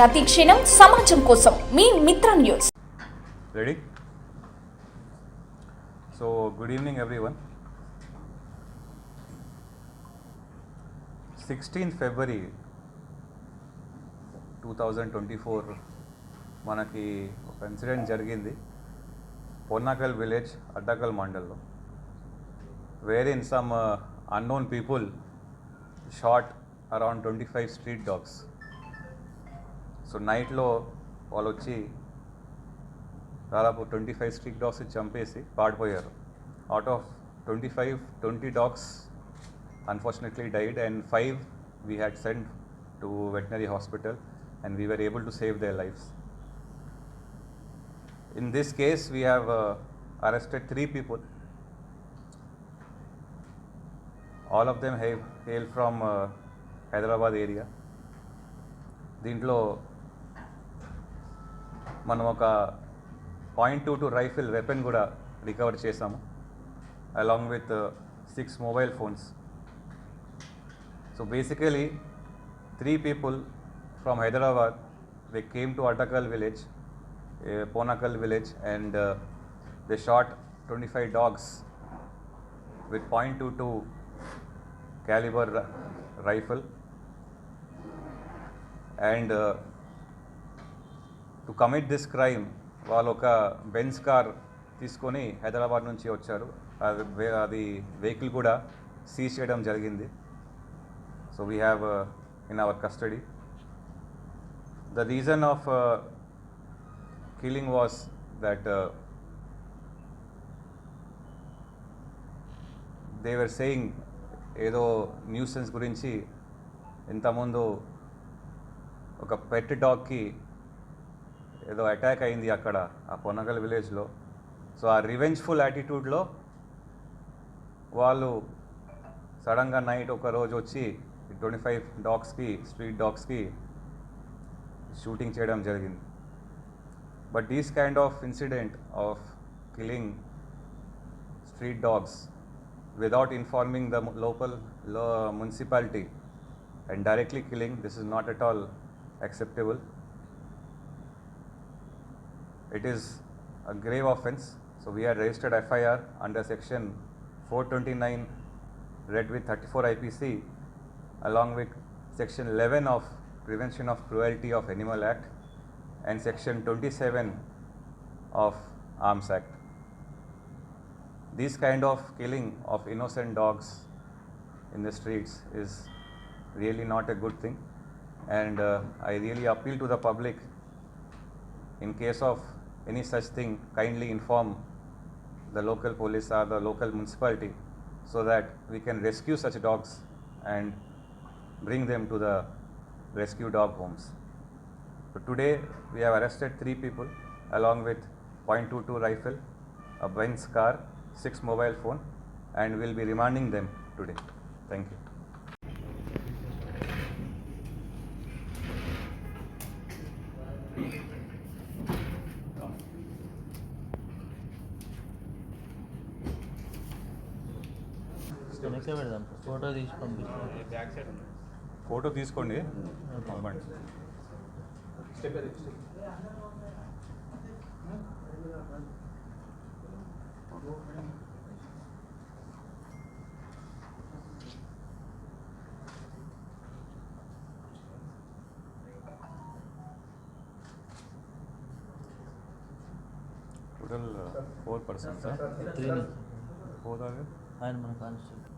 ప్రతి క్షణం సమాజం కోసం మీ మిత్ర news. Ready? So, good evening everyone. 16th February 2024 మనకి ఒక ఇన్సిడెంట్ జరిగింది పొన్నాకల్ విలేజ్ అడ్డకల్ మండల్లో, wherein some unknown people shot around 25 street dogs. So నైట్లో వాళ్ళు వచ్చి దాదాపు 25 స్ట్రీట్ డాగ్స్ చంపేసి పాడిపోయారు. Out of 25, 20 dogs unfortunately died and 5 we had sent to veterinary hospital and we were able to save their lives. In this case we have arrested 3 people. All of them hail from Hyderabad area. దీంట్లో మనం ఒక .22 rifle weapon కూడా recover చేసాము, along with 6 mobile phones. So basically 3 people from Hyderabad, they came to Attakal village, Ponakal village, and they shot 25 dogs with .22 caliber rifle. And to commit this crime, వాళ్ళు ఒక Benz car తీసుకొని హైదరాబాద్ నుంచి వచ్చారు. అది vehicle కూడా seize చేయడం జరిగింది. So we have in our custody. The reason of killing was that they were saying ఏదో న్యూసెన్స్ గురించి. ఇంతకుముందు ఒక పెట్ డాగ్కి ఏదో అటాక్ అయింది అక్కడ ఆ పొన్నగల్ విలేజ్లో. సో ఆ రివెంజ్ఫుల్ యాటిట్యూడ్లో వాళ్ళు సడన్గా నైట్ ఒక రోజు వచ్చి 25 డాగ్స్కి, స్ట్రీట్ డాగ్స్కి షూటింగ్ చేయడం జరిగింది. But these kind of incident of killing street dogs without informing the local municipality and directly killing, this is not at all acceptable. It is a grave offence. So we had registered FIR under section 429 read with 34 IPC along with section 11 of Prevention of Cruelty of Animal Act and section 27 of Arms Act. This kind of killing of innocent dogs in the streets is really not a good thing, and I really appeal to the public, in case of any such thing, kindly inform the local police or the local municipality so that we can rescue such dogs and bring them to the rescue dog homes. So today we have arrested 3 people along with .22 rifle, a Benz car, 6 mobile phone, and we'll be remanding them today. Thank you. వెనక్కి పెడదాం, photo తీసి పంపిస్తాం. Photo తీసుకోండి. Total 4 persons. 3 4 ఆయన మన constable.